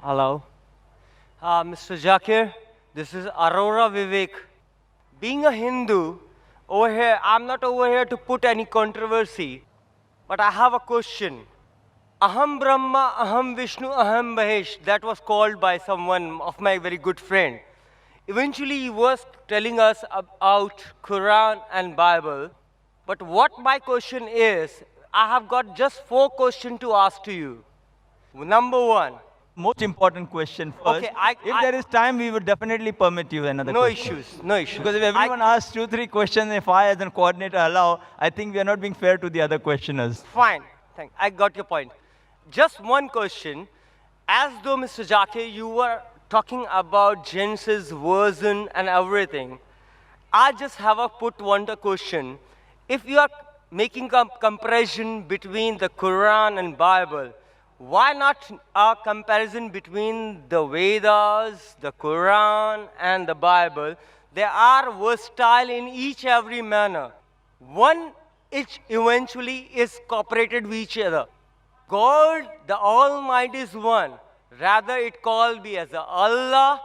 Hello. Mr. Zakir, this is Aurora Vivek. Being a Hindu, over here, I'm not over here to put any controversy, but I have a question. Aham Brahma, Aham Vishnu, Aham Mahesh, that was called by someone of my very good friend. Eventually, he was telling us about Quran and Bible. But what my question is, I have got just 4 questions to ask to you. Number one, Most important question first. okay, If there is time, we would definitely permit you another no question. issues, no issues. Because if everyone asks 2, 3 questions, if I as a coordinator allow, I think we are not being fair to the other questioners. Fine, I got your point. Just one question. As though, Mr. Zakir, you were talking about Genesis version and everything, I just have a put one question. If you are making a comparison between the Quran and Bible, why not a comparison between the Vedas, the Quran, and the Bible? They are versatile in each every manner. One each eventually is cooperated with each other. God, the Almighty is one. Rather, it called be as a Allah,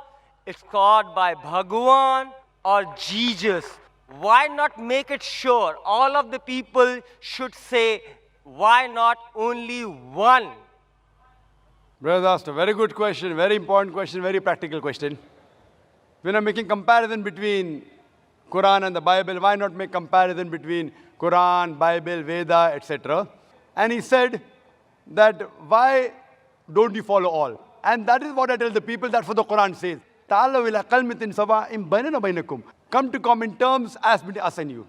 it's called by Bhagwan or Jesus. Why not make it sure? All of the people should say, why not only one? Brother asked a very good question, very important question, very practical question. When I'm making comparison between Quran and the Bible, why not make comparison between Quran, Bible, Veda, etc.? And he said that why don't you follow all? And that is what I tell the people, that's what the Quran says. Ta'alaw ila kalmatin sawa'in bainana bainakum. Come to common terms as between us and you.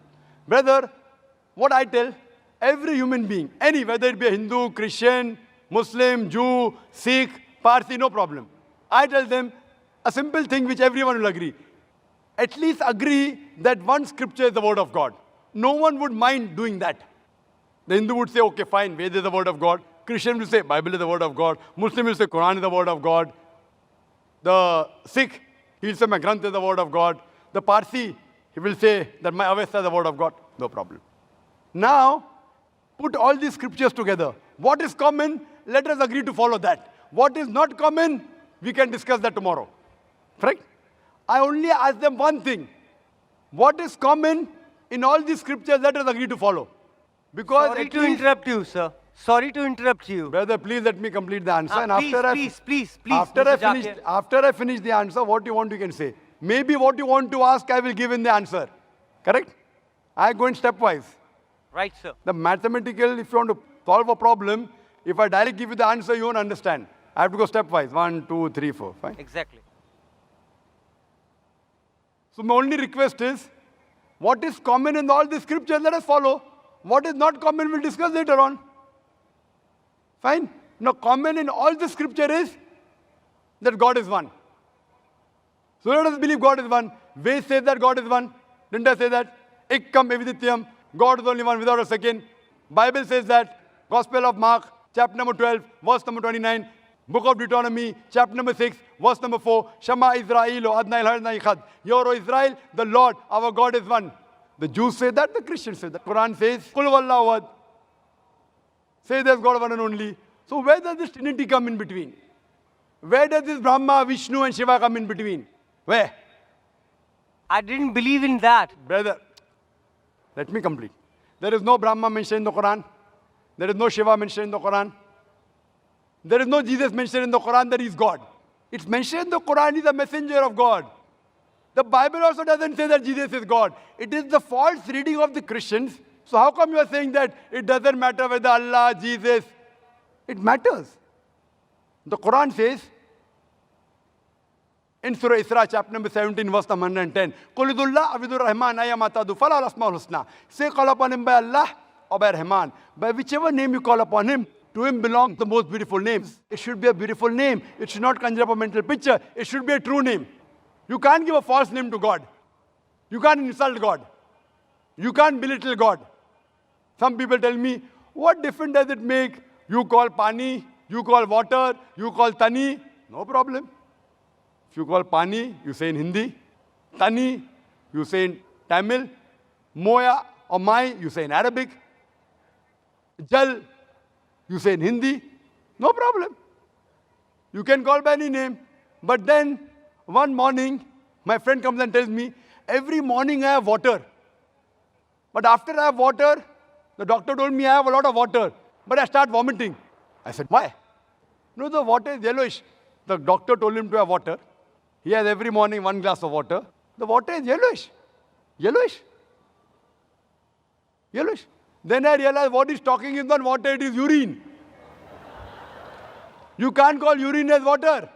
Brother, what I tell every human being, any, whether it be a Hindu, Christian, Muslim, Jew, Sikh, Parsi, no problem. I tell them a simple thing which everyone will agree. At least agree that one scripture is the word of God. No one would mind doing that. The Hindu would say, okay, fine, Veda is the word of God. Christian will say, Bible is the word of God. Muslim will say, Quran is the word of God. The Sikh, he will say, my Granth is the word of God. The Parsi, he will say that my Avesta is the word of God. No problem. Now, put all these scriptures together. What is common? Let us agree to follow that. What is not common? We can discuss that tomorrow. Correct? I only ask them one thing. What is common in all these scriptures? Let us agree to follow. Because Sorry to interrupt you, sir. Sorry to interrupt you. Brother, please let me complete the answer. And Please, after Mr. Zakir. after I finish the answer, what you want, you can say. Maybe what you want to ask, I will give in the answer. Correct? I go in stepwise. Right, sir. The mathematical, if you want to solve a problem, if I directly give you the answer, you won't understand. I have to go stepwise. 1, 2, 3, 4. Fine? Exactly. So my only request is, what is common in all the scriptures, let us follow. What is not common, we'll discuss later on. Fine? Now, common in all the scripture is that God is one. So let us believe God is one. Ved says that God is one. Didn't I say that? Ekkam evidityam. God is only one without a second. Bible says that. Gospel of Mark, chapter number 12, verse number 29. Book of Deuteronomy, chapter number 6, verse number 4. Shema Israel, Adna Ilhadna Ichad. Hear, O Israel, the Lord, our God is one. The Jews say that, the Christians say that. Quran says, Kul wallahu ahad. Say there's God one and only. So where does this Trinity come in between? Where does this Brahma, Vishnu and Shiva come in between? Where? I didn't believe in that. Brother, let me complete. There is no Brahma mentioned in the Quran. There is no Shiva mentioned in the Quran. There is no Jesus mentioned in the Quran that he is God. It's mentioned in the Quran he is a messenger of God. The Bible also doesn't say that Jesus is God. It is the false reading of the Christians. So how come you are saying that it doesn't matter whether Allah, Jesus? It matters. The Quran says, in Surah Isra, chapter number 17, verse number 110, Qulidullah abidur rahman ayamatadu falal asmaul husna. Say, call upon him by Allah or by Rahman. By whichever name you call upon him, to him belong the most beautiful names. It should be a beautiful name. It should not conjure up a mental picture. It should be a true name. You can't give a false name to God. You can't insult God. You can't belittle God. Some people tell me, what difference does it make? You call pani, you call water, you call tani. No problem. If you call pani, you say in Hindi. Tani, you say in Tamil. Moya or mai, you say in Arabic. Jal, you say in Hindi. No problem. You can call by any name. But then, one morning, my friend comes and tells me, every morning I have water. But after I have water, the doctor told me I have a lot of water. But I start vomiting. I said, why? No, the water is yellowish. The doctor told him to have water. He has every morning 1 glass of water. The water is yellowish. Yellowish. Yellowish. Then I realized what he's talking is not water, it is urine. You can't call urine as water.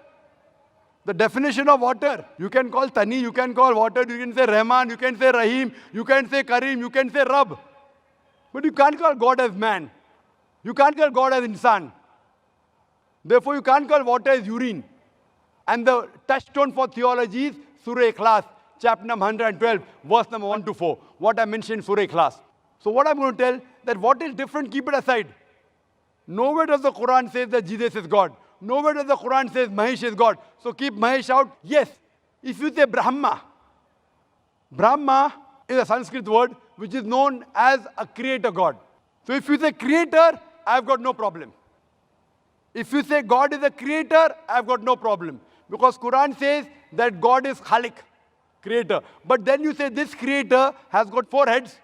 The definition of water, you can call Tani, you can call water, you can say Rahman, you can say Rahim, you can say Karim, you can say Rab. But you can't call God as man. You can't call God as insan. Therefore, you can't call water as urine. And the touchstone for theology is Surah Ikhlas, chapter number 112, verse number 1 to 4. What I mentioned in Surah Ikhlas. So what I'm going to tell, that what is different, keep it aside. Nowhere does the Quran say that Jesus is God. Nowhere does the Quran say Mahesh is God. So keep Mahesh out. Yes, if you say Brahma, Brahma is a Sanskrit word which is known as a creator God. So if you say creator, I've got no problem. If you say God is a creator, I've got no problem. Because Quran says that God is Khalik, creator. But then you say this creator has got 4 heads.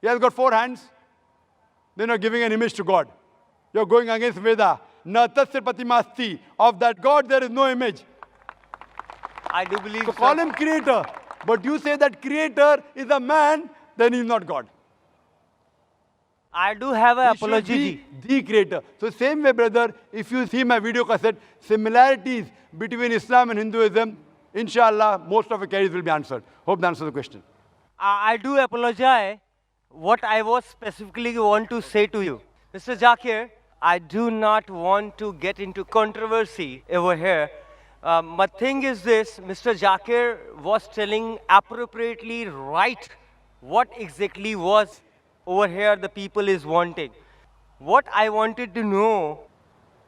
He has got 4 hands. Then you're giving an image to God. You're going against Veda. Na tasya patimasti. Of that God, there is no image. I do believe So call him creator. But you say that creator is a man, then he's not God. I do have an He should apology. be the creator. So same way, brother, if you see my video cassette, similarities between Islam and Hinduism, inshallah, most of the queries will be answered. Hope that answers the question. I do apologize. What I was specifically want to say to you, Mr. Zakir, I do not want to get into controversy over here. My thing is this, Mr. Zakir was telling appropriately right what exactly was over here the people is wanting. What I wanted to know,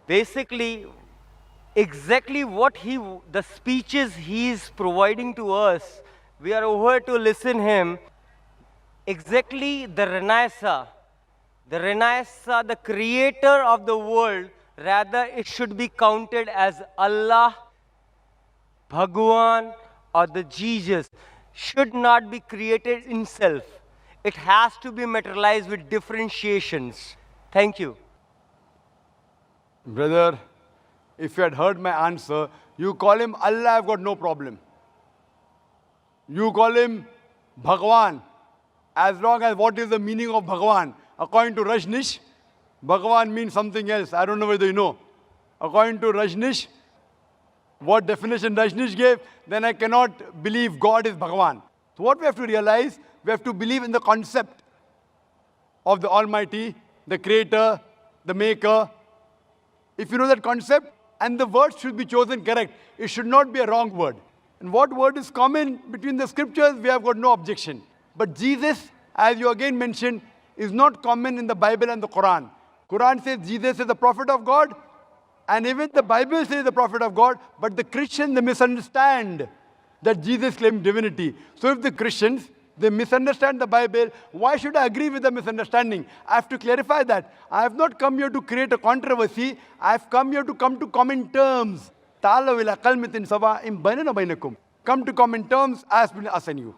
basically, exactly what the speeches he is providing to us, we are over to listen him. Exactly the Renaissance, the creator of the world, rather it should be counted as Allah, Bhagwan, or the Jesus, should not be created in self. It has to be materialized with differentiations. Thank you. Brother, if you had heard my answer, you call him Allah, I've got no problem. You call him Bhagwan, as long as what is the meaning of Bhagwan? According to Rajnish, Bhagwan means something else. I don't know whether you know. According to Rajnish, what definition Rajnish gave, then I cannot believe God is Bhagwan. So what we have to realize, we have to believe in the concept of the Almighty, the Creator, the Maker. If you know that concept, and the word should be chosen correct. It should not be a wrong word. And what word is common between the scriptures, we have got no objection. But Jesus, as you again mentioned, is not common in the Bible and the Quran. Quran says Jesus is the prophet of God, and even the Bible says the prophet of God, but the Christians, they misunderstand that Jesus claimed divinity. So if the Christians, they misunderstand the Bible, why should I agree with the misunderstanding? I have to clarify that. I have not come here to create a controversy. I have come here to come to common terms. Come to common terms as between us and you.